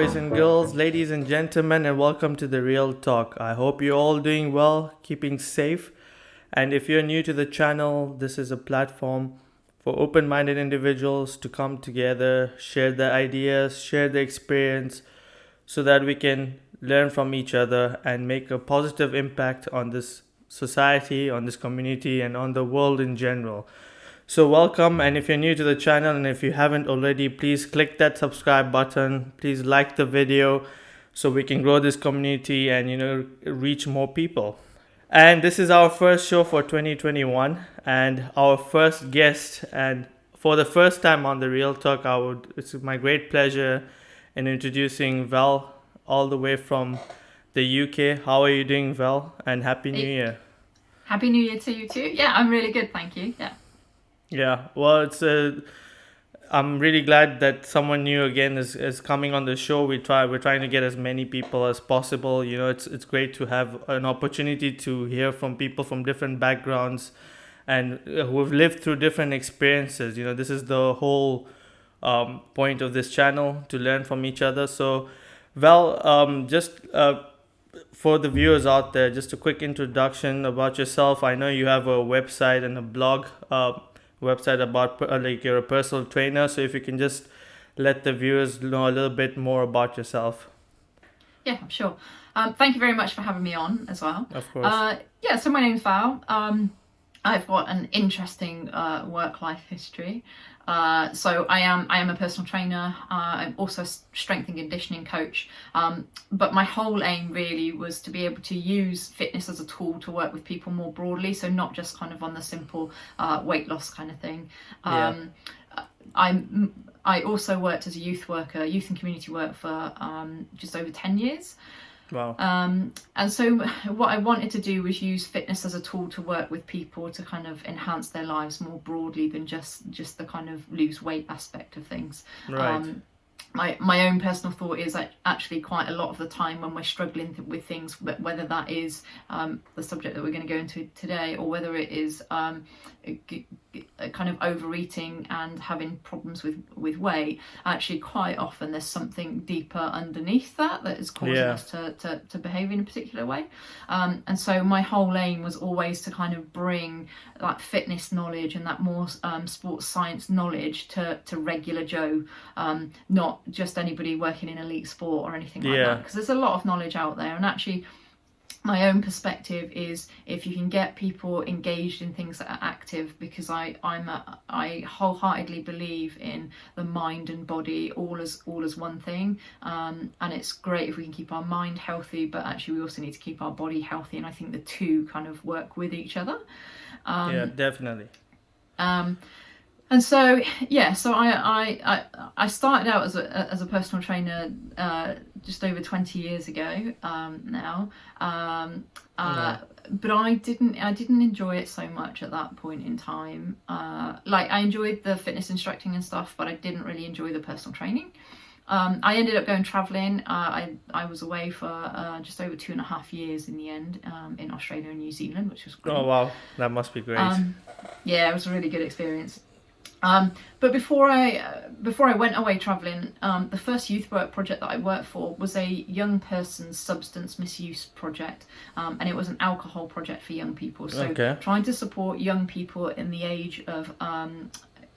boys and girls, ladies and gentlemen, and welcome to the Real Talk. I hope you're all doing well, keeping safe. And if you're new to the channel, this is a platform for open-minded individuals to come together, share their ideas, share their experience, so that we can learn from each other and make a positive impact on this society, on this community, and on the world in general. So welcome, and if you're new to the channel and if you haven't already, please click that subscribe button. Please like the video so we can grow this community and reach more people. And this is our first show for 2021 and our first guest, and for the first time on the Real Talk, it's my great pleasure in introducing Val all the way from the UK. How are you doing, Val? And Happy New Year. Happy New Year to you too. Yeah, I'm really good, thank you. Yeah, well, I'm really glad that someone new again is coming on the show. We're trying to get as many people as possible. It's great to have an opportunity to hear from people from different backgrounds and who have lived through different experiences. This is the whole point of this channel, to learn from each other. So, Val, just for the viewers out there, just a quick introduction about yourself. I know you have a website and a blog. Website about you're a personal trainer, so if you can just let the viewers know a little bit more about yourself. Yeah, sure. Thank you very much for having me on as well. Of course. So my name's Val. I've got an interesting work-life history. So I am a personal trainer. I'm also a strength and conditioning coach. But my whole aim really was to be able to use fitness as a tool to work with people more broadly. So not just kind of on the simple weight loss kind of thing. I also worked as a youth and community work for just over 10 years. Wow. And so what I wanted to do was use fitness as a tool to work with people to kind of enhance their lives more broadly than just the kind of lose weight aspect of things. Right. My own personal thought is that actually quite a lot of the time when we're struggling with things, whether that is the subject that we're going to go into today, or whether it is kind of overeating and having problems with weight, actually quite often there's something deeper underneath that is causing us to behave in a particular way. And so my whole aim was always to kind of bring that fitness knowledge and that more sports science knowledge to regular Joe, not just anybody working in elite sport or anything like that, because there's a lot of knowledge out there. And actually my own perspective is if you can get people engaged in things that are active, because I wholeheartedly believe in the mind and body all as one thing, and it's great if we can keep our mind healthy, but actually we also need to keep our body healthy, and I think the two kind of work with each other. Definitely. And so I started out as a personal trainer just over 20 years ago now, but I didn't enjoy it so much at that point in time. I enjoyed the fitness instructing and stuff, but I didn't really enjoy the personal training. I ended up going travelling. I was away for just over 2.5 years in the end, in Australia and New Zealand, which was great. Oh wow, that must be great. It was a really good experience. But before I went away travelling, the first youth work project that I worked for was a young person's substance misuse project, and it was an alcohol project for young people. So trying to support young people in the age of I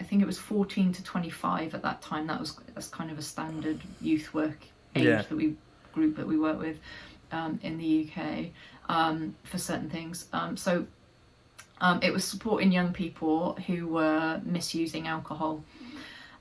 think it was 14 to 25 at that time. That's kind of a standard youth work age group that we work with in the UK for certain things. It was supporting young people who were misusing alcohol.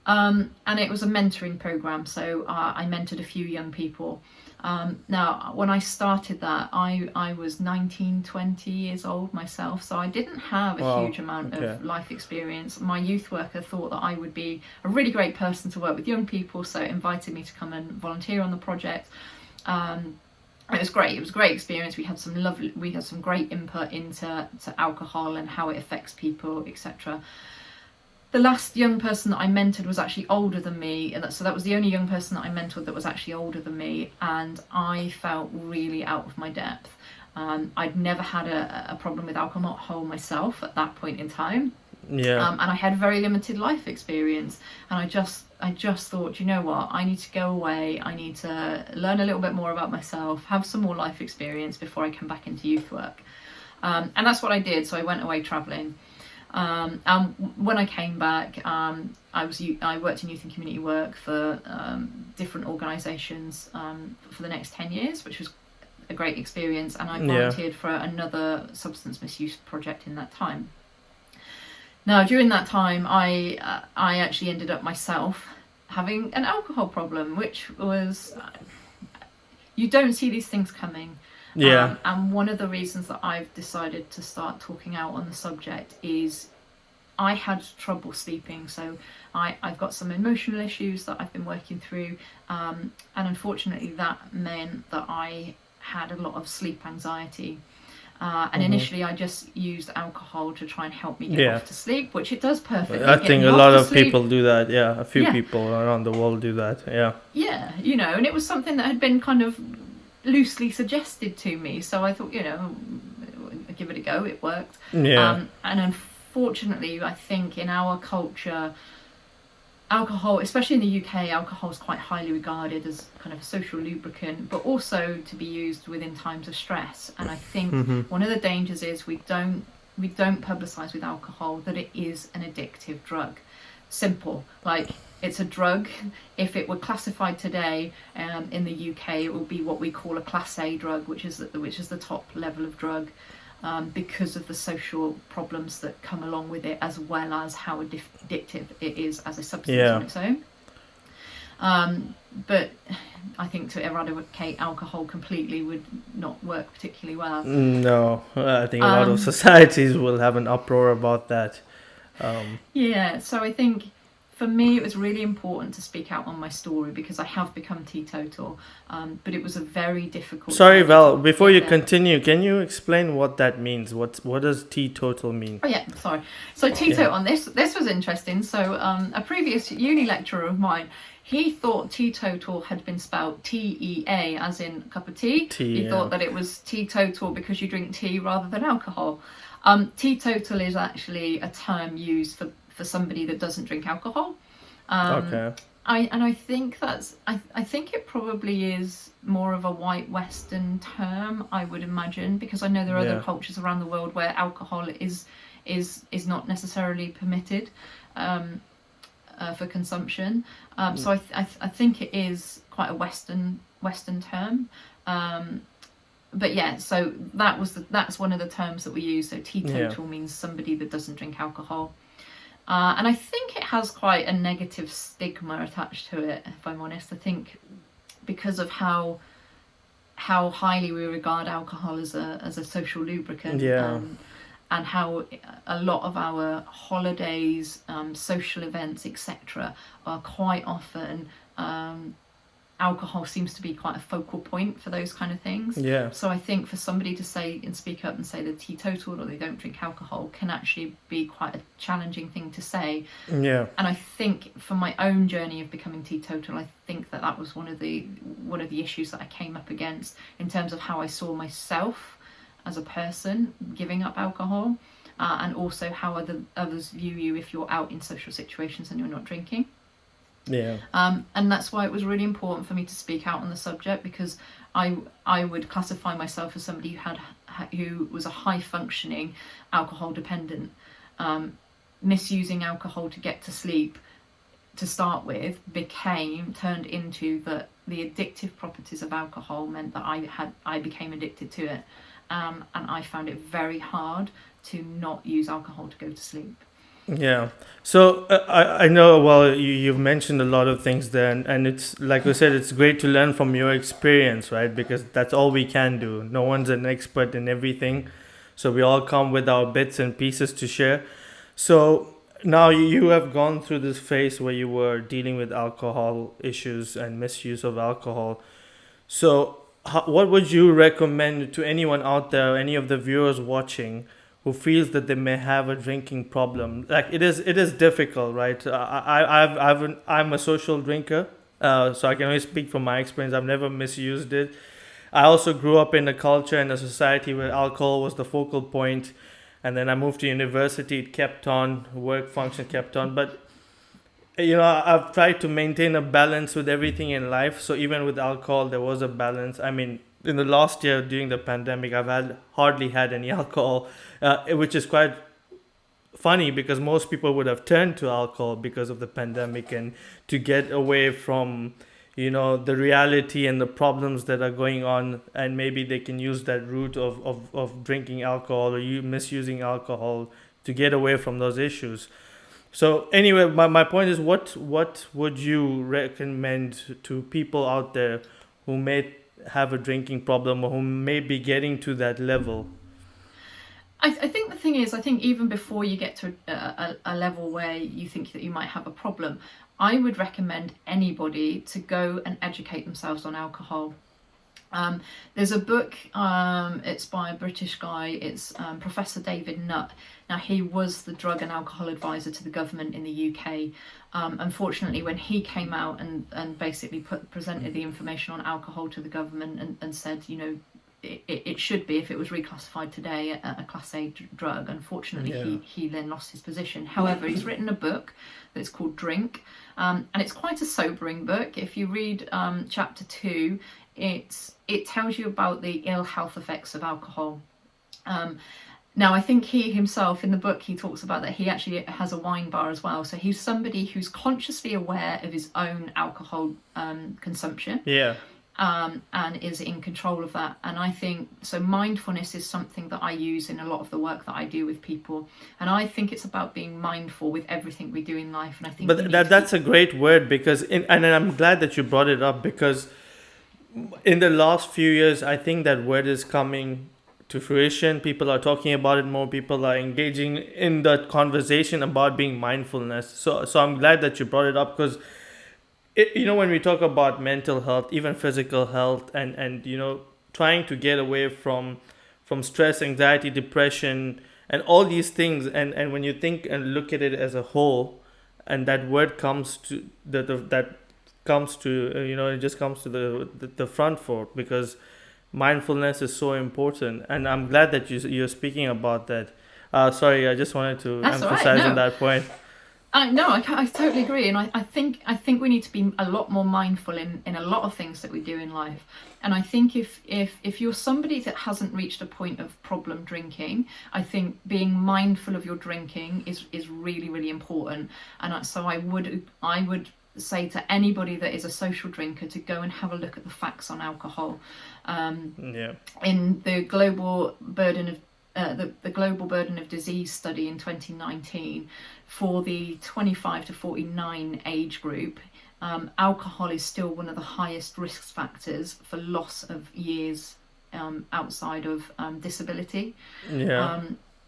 And it was a mentoring program, so I mentored a few young people. Now, when I started that, I was 19, 20 years old myself, so I didn't have a huge amount of life experience. My youth worker thought that I would be a really great person to work with young people, so invited me to come and volunteer on the project. It was great. It was a great experience. We had some great input into alcohol and how it affects people, etc. The last young person that I mentored was actually older than me, and so that was the only young person that I mentored that was actually older than me, and I felt really out of my depth. I'd never had a problem with alcohol myself at that point in time. And I had very limited life experience, and I just just thought, you know what, I need to go away, I need to learn a little bit more about myself, have some more life experience before I come back into youth work. And that's what I did. So I went away travelling. And when I came back, I worked in youth and community work for different organisations for the next 10 years, which was a great experience. And I volunteered for another substance misuse project in that time. Now, during that time, I actually ended up myself having an alcohol problem, which was, you don't see these things coming. Yeah. And one of the reasons that I've decided to start talking out on the subject is I had trouble sleeping. So I've got some emotional issues that I've been working through. And unfortunately, that meant that I had a lot of sleep anxiety. And initially, I just used alcohol to try and help me get off to sleep, which it does perfectly. I think a lot of people do that. Yeah, a few people around the world do that. Yeah. Yeah, and it was something that had been kind of loosely suggested to me, so I thought, I'd give it a go. It worked. And unfortunately, I think in our culture, alcohol, especially in the UK, alcohol is quite highly regarded as kind of a social lubricant, but also to be used within times of stress. And I think one of the dangers is we don't publicise with alcohol that it is an addictive drug. Simple, like, it's a drug. If it were classified today in the UK, it would be what we call a Class A drug, which is the top level of drug, because of the social problems that come along with it, as well as how addictive it is as a substance on its own. But I think to eradicate alcohol completely would not work particularly well. No, I think a lot of societies will have an uproar about that. So I think, for me, it was really important to speak out on my story because I have become teetotal, but it was a very difficult... Sorry, Val, before you continue, can you explain what that means? What does teetotal mean? Oh, yeah, sorry. So teetotal, this was interesting. So a previous uni lecturer of mine, he thought teetotal had been spelled T-E-A, as in cup of tea. He thought that it was teetotal because you drink tea rather than alcohol. Teetotal is actually a term used for somebody that doesn't drink alcohol. I think I think it probably is more of a white Western term, I would imagine, because I know there are other cultures around the world where alcohol is not necessarily permitted for consumption. So I think it is quite a Western term. But yeah, so that's one of the terms that we use. So teetotal means somebody that doesn't drink alcohol. And I think it has quite a negative stigma attached to it, if I'm honest. I think because of how highly we regard alcohol as a social lubricant, and how a lot of our holidays, social events, etc., are quite often alcohol seems to be quite a focal point for those kind of things. So I think for somebody to say and speak up and say they're teetotal or they don't drink alcohol can actually be quite a challenging thing to say. And I think for my own journey of becoming teetotal, I think that was one of the issues that I came up against in terms of how I saw myself as a person giving up alcohol, and also how others view you if you're out in social situations and you're not drinking. And that's why it was really important for me to speak out on the subject, because I would classify myself as somebody who was a high functioning alcohol dependent. Misusing alcohol to get to sleep to start with turned into the addictive properties of alcohol meant that I became addicted to it, and I found it very hard to not use alcohol to go to sleep. So I know, well, you've mentioned a lot of things there, and it's like I said, it's great to learn from your experience, right? Because that's all we can do. No one's an expert in everything, so we all come with our bits and pieces to share. So now you have gone through this phase where you were dealing with alcohol issues and misuse of alcohol. So what would you recommend to anyone out there, any of the viewers watching, who feels that they may have a drinking problem? Like it is difficult, right? I'm a social drinker, so I can only speak from my experience. I've never misused it. I also grew up in a culture and a society where alcohol was the focal point, and then I moved to university. It kept on, work function kept on. But I've tried to maintain a balance with everything in life. So even with alcohol, there was a balance. I mean, in the last year during the pandemic, I've had hardly had any alcohol, which is quite funny because most people would have turned to alcohol because of the pandemic and to get away from the reality and the problems that are going on, and maybe they can use that route of drinking alcohol or you misusing alcohol to get away from those issues. So anyway, my point is, what would you recommend to people out there who may have a drinking problem or who may be getting to that level? I think the thing is, I think even before you get to a level where you think that you might have a problem, I would recommend anybody to go and educate themselves on alcohol. There's a book, it's by a British guy, it's Professor David Nutt. Now, he was the drug and alcohol advisor to the government in the UK. Unfortunately, when he came out and basically presented the information on alcohol to the government and said, it should be, if it was reclassified today, a Class A drug. Unfortunately, he then lost his position. However, he's written a book that's called Drink, and it's quite a sobering book. If you read chapter 2, it tells you about the ill health effects of alcohol. Now, I think he himself, in the book, he talks about that he actually has a wine bar as well. So he's somebody who's consciously aware of his own alcohol consumption. Yeah. And is in control of that. And I think, so mindfulness is something that I use in a lot of the work that I do with people. And I think it's about being mindful with everything we do in life. And I think that's a great word, because and I'm glad that you brought it up, because in the last few years, I think that word is coming to fruition. People are talking about it more. People are engaging in that conversation about being mindfulness. So I'm glad that you brought it up, because when we talk about mental health, even physical health, and trying to get away from stress, anxiety, depression, and all these things, and when you think and look at it as a whole, and that word comes to that comes to it just comes to the front for it, because mindfulness is so important, and I'm glad that you're speaking about that. Sorry, I just wanted to emphasize on that point. I totally agree, and I think we need to be a lot more mindful in a lot of things that we do in life. And I think if you're somebody that hasn't reached a point of problem drinking, I think being mindful of your drinking is really, really important. And so I would say to anybody that is a social drinker to go and have a look at the facts on alcohol. In the global burden of the Global Burden of Disease study in 2019, for the 25 to 49 age group, alcohol is still one of the highest risk factors for loss of years outside of disability.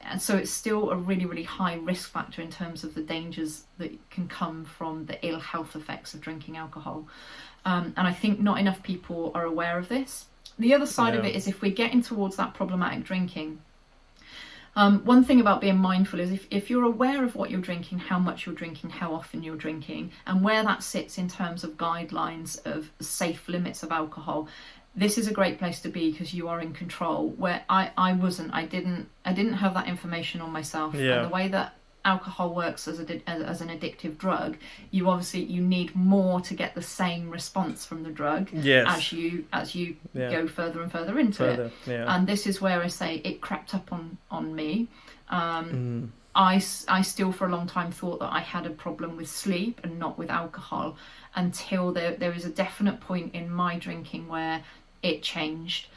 And so it's still a really, really high risk factor in terms of the dangers that can come from the ill health effects of drinking alcohol. And I think not enough people are aware of this. The other side of it is, if we're getting towards that problematic drinking, one thing about being mindful is if you're aware of what you're drinking, how much you're drinking, how often you're drinking, and where that sits in terms of guidelines of safe limits of alcohol, this is a great place to be, because you are in control. Where I wasn't, I didn't have that information on myself. And the way that alcohol works as an addictive drug, you need more to get the same response from the drug as you go further and further into it. And this is where I say it crept up on me. I still for a long time thought that I had a problem with sleep and not with alcohol, until there is a definite point in my drinking where it changed.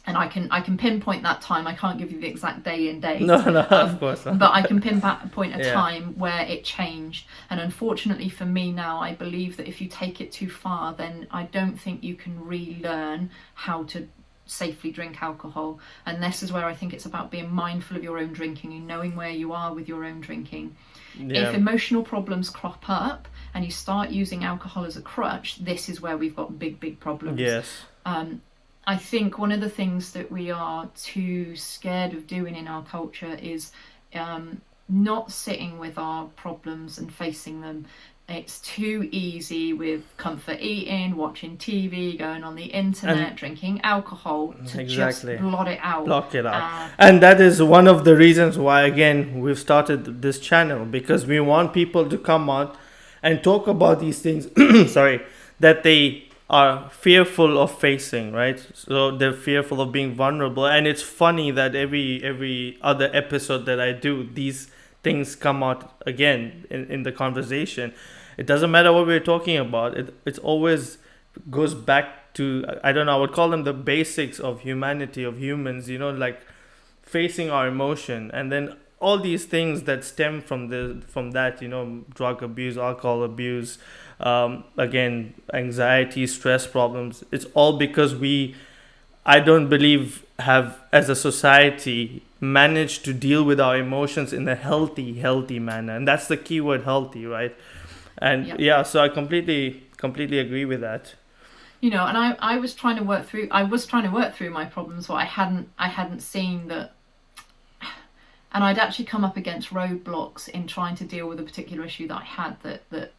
And I can pinpoint that time. I can't give you the exact day and date. No, of course not. But I can pinpoint a time where it changed. And unfortunately for me now, I believe that if you take it too far, then I don't think you can relearn how to safely drink alcohol. And this is where I think it's about being mindful of your own drinking and knowing where you are with your own drinking. If emotional problems crop up and you start using alcohol as a crutch, this is where we've got big problems. I think one of the things that we are too scared of doing in our culture is not sitting with our problems and facing them. It's too easy with comfort eating, watching TV, going on the internet, drinking alcohol to just blot it out. Block it out. And that is one of the reasons why, again, we've started this channel, because we want people to come out and talk about these things, sorry, that they are fearful of facing, right? So they're fearful of being vulnerable. And it's funny that every other episode that I do, these things come out again in the conversation. It doesn't matter what we're talking about. It's always goes back to, I don't know, I would call them the basics of humanity, of humans, like facing our emotion. And then all these things that stem from that, drug abuse, alcohol abuse, again, anxiety, stress problems. It's all because I don't believe, have as a society managed to deal with our emotions in a healthy manner. And that's the key word, healthy, right? And so I completely agree with that. And I was trying to work through my problems, but I hadn't seen that. And I'd actually come up against roadblocks in trying to deal with a particular issue that I had that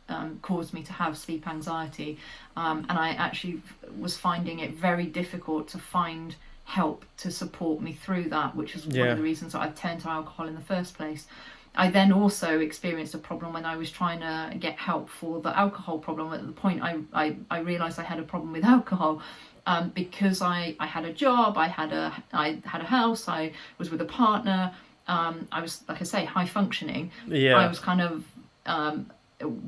caused me to have sleep anxiety. And I actually was finding it very difficult to find help to support me through that, which was one of the reasons that I turned to alcohol in the first place. I then also experienced a problem when I was trying to get help for the alcohol problem. At the point I realised I had a problem with alcohol. Because I had a job, I had a house, I was with a partner. I was, like I say, high functioning. I was kind of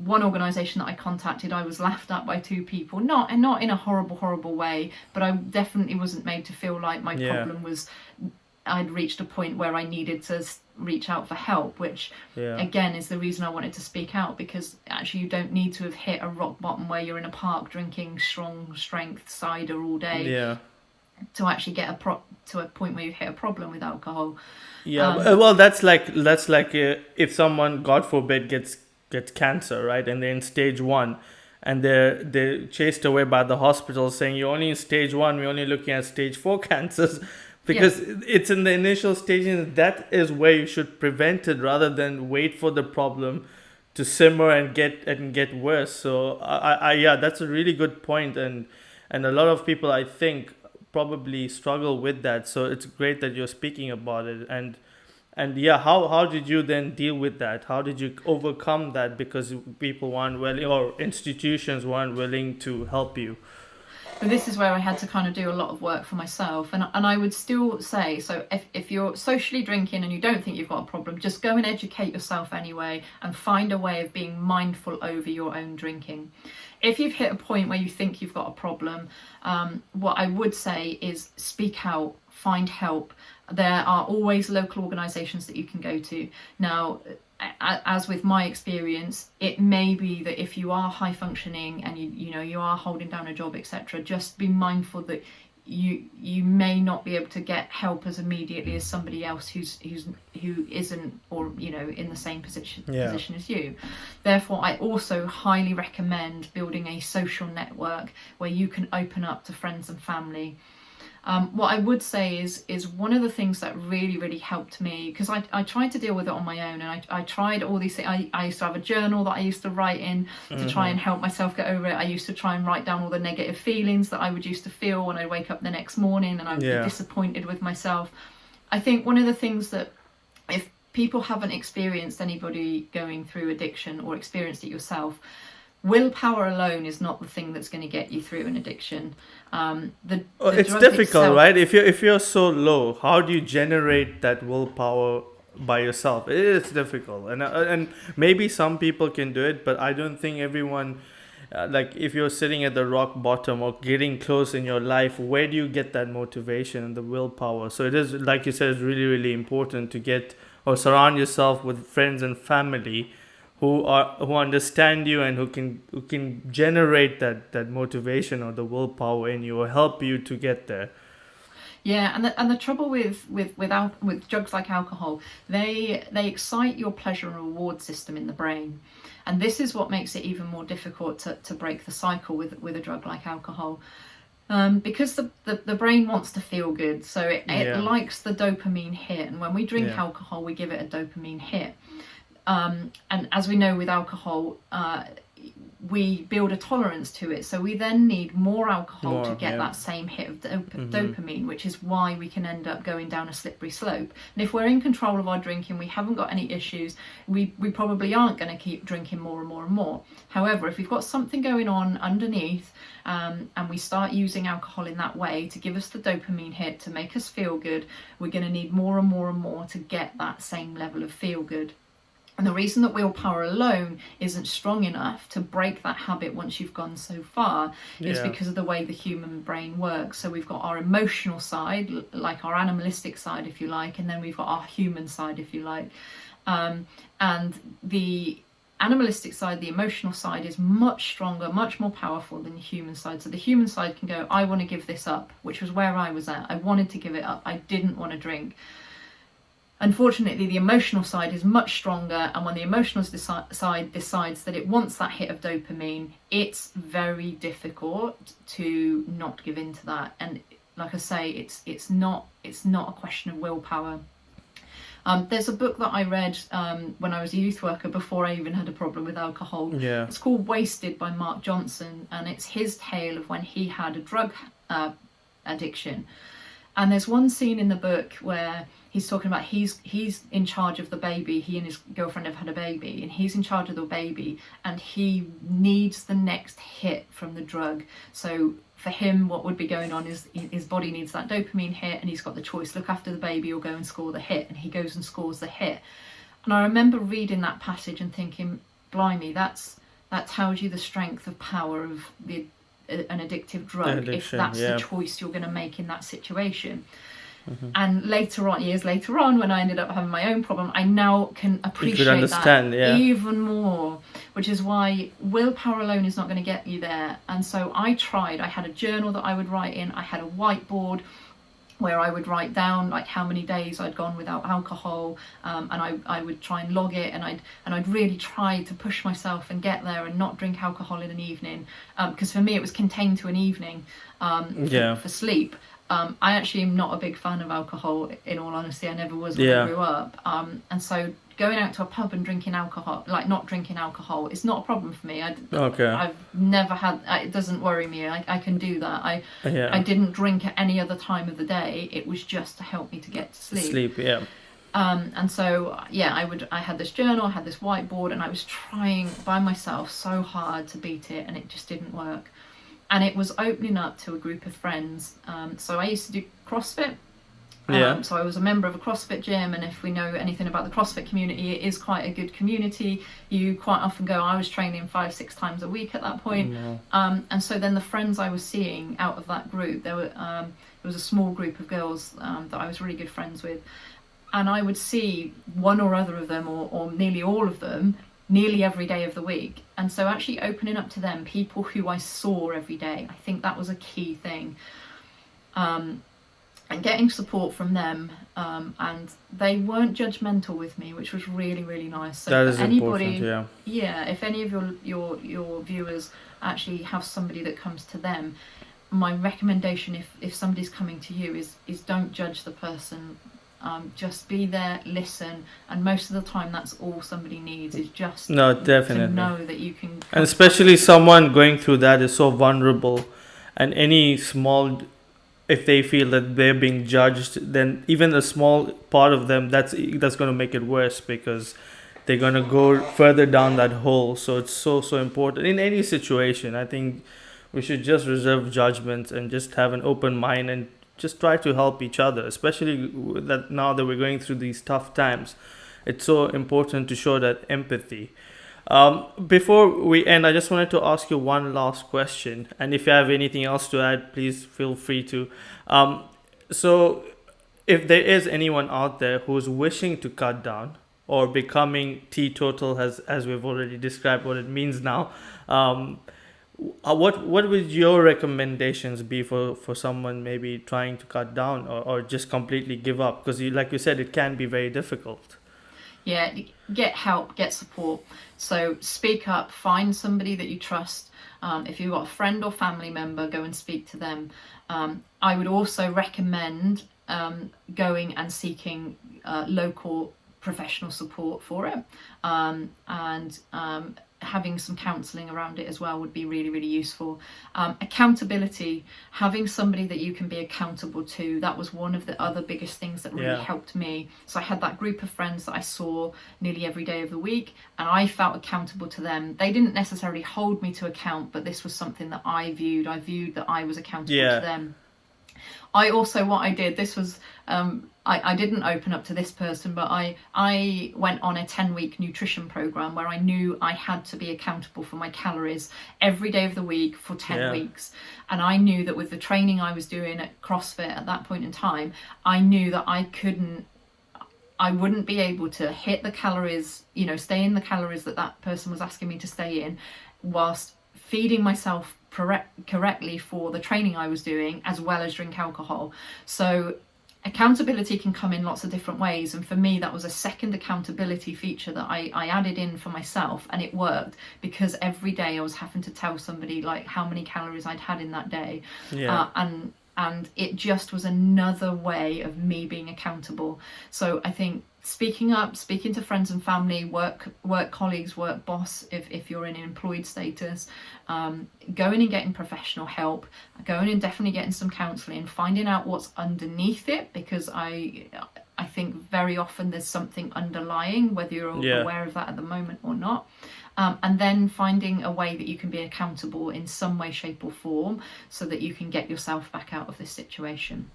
one organisation that I contacted, I was laughed at by two people, not in a horrible way, but I definitely wasn't made to feel like my problem was, I'd reached a point where I needed to reach out for help, which again is the reason I wanted to speak out, because actually you don't need to have hit a rock bottom where you're in a park drinking strong strength cider all day to actually get to a point where you hit a problem with alcohol. Well, that's like if someone, God forbid, gets cancer, right, and they're in stage 1 and they're chased away by the hospital saying you're only in stage 1, we're only looking at stage 4 cancers, because it's in the initial stages. That is where you should prevent it rather than wait for the problem to simmer and get worse. So I that's a really good point, and a lot of people, I think, probably struggle with that. So it's great that you're speaking about it. And how did you then deal with that? How did you overcome that? Because people weren't willing, or institutions weren't willing to help you. But this is where I had to kind of do a lot of work for myself. And I would still say, so if you're socially drinking and you don't think you've got a problem, just go and educate yourself anyway and find a way of being mindful over your own drinking. If you've hit a point where you think you've got a problem, what I would say is speak out, find help. There are always local organisations that you can go to. Now, as with my experience, it may be that if you are high functioning and you are holding down a job, etc., just be mindful that you may not be able to get help as immediately as somebody else who isn't, or in the same position as you. Therefore, I also highly recommend building a social network where you can open up to friends and family. What I would say is one of the things that really, really helped me, because I tried to deal with it on my own, and I tried all these things. I used to have a journal that I used to write in to try and help myself get over it. I used to try and write down all the negative feelings that I would used to feel when I wake up the next morning, and I would be disappointed with myself. I think one of the things that, if people haven't experienced anybody going through addiction or experienced it yourself, willpower alone is not the thing that's going to get you through an addiction. It's difficult, right? If you're so low, how do you generate that willpower by yourself? It's difficult, and maybe some people can do it, but I don't think everyone. Like if you're sitting at the rock bottom or getting close in your life, where do you get that motivation and the willpower? So it is, like you said, it's really, really important to get or surround yourself with friends and family who understand you and who can generate that motivation or the willpower in you, or help you to get there. Yeah, and the trouble with drugs like alcohol, they excite your pleasure and reward system in the brain, and this is what makes it even more difficult to break the cycle with a drug like alcohol. Because the brain wants to feel good, so it likes the dopamine hit, and when we drink alcohol, we give it a dopamine hit. And as we know with alcohol, we build a tolerance to it, so we then need more alcohol to get that same hit of dopamine, which is why we can end up going down a slippery slope. And if we're in control of our drinking, we haven't got any issues, we probably aren't going to keep drinking more and more and more. However, if we've got something going on underneath, and we start using alcohol in that way to give us the dopamine hit, to make us feel good, we're going to need more and more and more to get that same level of feel good. And the reason that willpower alone isn't strong enough to break that habit once you've gone so far is because of the way the human brain works. So we've got our emotional side, like our animalistic side, if you like, and then we've got our human side, if you like. And the animalistic side, the emotional side, is much stronger, much more powerful than the human side. So the human side can go, I want to give this up, which was where I was at. I wanted to give it up. I didn't want to drink. Unfortunately, the emotional side is much stronger, and when the emotional side decides that it wants that hit of dopamine, it's very difficult to not give in to that. And like I say, it's not a question of willpower. There's a book that I read when I was a youth worker, before I even had a problem with alcohol. It's called Wasted by Mark Johnson, and it's his tale of when he had a drug addiction. And there's one scene in the book where he's talking about he's in charge of the baby. He and his girlfriend have had a baby, and he's in charge of the baby, and he needs the next hit from the drug. So for him, what would be going on is his body needs that dopamine hit, and he's got the choice: look after the baby or go and score the hit. And he goes and scores the hit. And I remember reading that passage and thinking, blimey, that tells you the strength of power of an addictive drug, if that's the choice you're going to make in that situation. And years later on, when I ended up having my own problem, I now can appreciate that even more, which is why willpower alone is not going to get you there. And so I had a journal that I would write in, I had a whiteboard where I would write down like how many days I'd gone without alcohol, and I would try and log it, and I'd really try to push myself and get there and not drink alcohol in an evening, because for me it was contained to an evening for sleep. I actually am not a big fan of alcohol, in all honesty. I never was when I grew up, and so going out to a pub and drinking alcohol, like not drinking alcohol, it's not a problem for me. I've never had, it doesn't worry me. I can do that. I didn't drink at any other time of the day. It was just to help me to get to sleep. And so I had this journal, I had this whiteboard, and I was trying by myself so hard to beat it, and it just didn't work. And it was opening up to a group of friends. So I used to do CrossFit. So I was a member of a CrossFit gym, and if we know anything about the CrossFit community, it is quite a good community. You quite often go, I was training 5-6 times a week at that point. And so then the friends I was seeing out of that group, there was a small group of girls that I was really good friends with. And I would see one or other of them, or nearly all of them, nearly every day of the week. And so actually opening up to them, people who I saw every day, I think that was a key thing. And getting support from them, and they weren't judgmental with me, which was really, really nice. So that is important, if any of your viewers actually have somebody that comes to them, my recommendation, if somebody's coming to you, is don't judge the person. Just be there, listen, and most of the time that's all somebody needs, is just to know that you can. And especially someone going through that is so vulnerable, and any small, if they feel that they're being judged, then even a small part of them, that's going to make it worse, because they're going to go further down that hole. So it's so important in any situation. I think we should just reserve judgment and just have an open mind and just try to help each other, especially that now that we're going through these tough times. It's so important to show that empathy. Before we end, I just wanted to ask you one last question, and if you have anything else to add, please feel free to. So if there is anyone out there who's wishing to cut down or becoming teetotal, as we've already described what it means now, what would your recommendations be for someone maybe trying to cut down or just completely give up? Because like you said, it can be very difficult. Yeah, get help, get support. So speak up, find somebody that you trust. If you've got a friend or family member, go and speak to them. I would also recommend going and seeking local professional support for it. And having some counselling around it as well would be really, really useful. Accountability, having somebody that you can be accountable to, that was one of the other biggest things that really helped me. So I had that group of friends that I saw nearly every day of the week, and I felt accountable to them. They didn't necessarily hold me to account, but this was something that I viewed that I was accountable to them. I also, what I did, this was, I didn't open up to this person, but I went on a 10-week nutrition program where I knew I had to be accountable for my calories every day of the week for 10 weeks. And I knew that with the training I was doing at CrossFit at that point in time, I knew that I wouldn't be able to hit the calories, stay in the calories that person was asking me to stay in, whilst feeding myself correctly for the training I was doing, as well as drink alcohol. So accountability can come in lots of different ways, and for me that was a second accountability feature that I added in for myself, and it worked because every day I was having to tell somebody like how many calories I'd had in that day. And it just was another way of me being accountable. So I think speaking to friends and family, work colleagues, work boss, if you're in an employed status, going and getting professional help, going and definitely getting some counselling, finding out what's underneath it, because I think very often there's something underlying, whether you're aware of that at the moment or not. And then finding a way that you can be accountable in some way, shape or form, so that you can get yourself back out of this situation.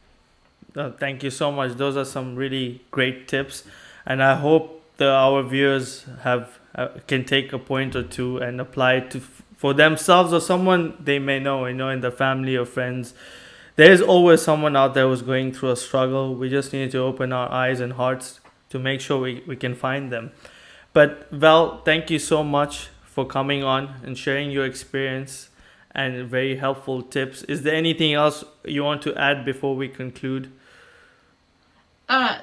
Thank you so much. Those are some really great tips, and I hope our viewers can take a point or two and apply it for themselves or someone they may know, in the family or friends. There is always someone out there who's going through a struggle. We just need to open our eyes and hearts to make sure we can find them. But Val, thank you so much for coming on and sharing your experience and very helpful tips. Is there anything else you want to add before we conclude?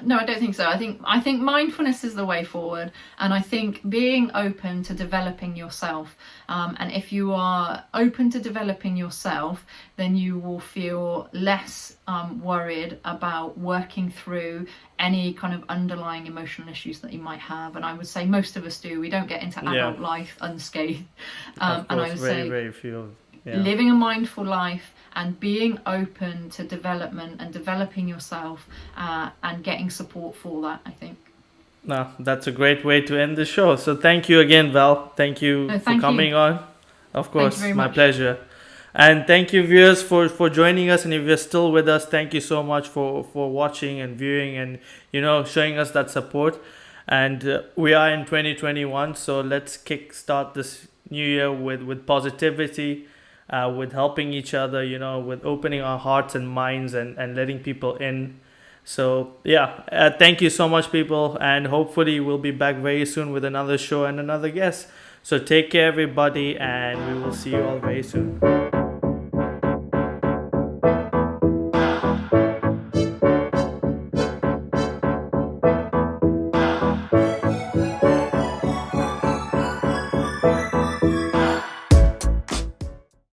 No, I don't think so. I think mindfulness is the way forward, and I think being open to developing yourself. And if you are open to developing yourself, then you will feel less worried about working through any kind of underlying emotional issues that you might have. And I would say most of us do. We don't get into adult life unscathed. Of course, and I would say very few. Living a mindful life and being open to development and developing yourself and getting support for that, I think. No, that's a great way to end the show. So thank you again, Val. Thank you for coming on. Of course, my pleasure. And thank you, viewers, for joining us. And if you're still with us, thank you so much for watching and viewing and, showing us that support. And we are in 2021, so let's kickstart this new year with positivity, with helping each other, with opening our hearts and minds and letting people in. So thank you so much, people, and hopefully we'll be back very soon with another show and another guest. So take care, everybody, and we will see you all very soon.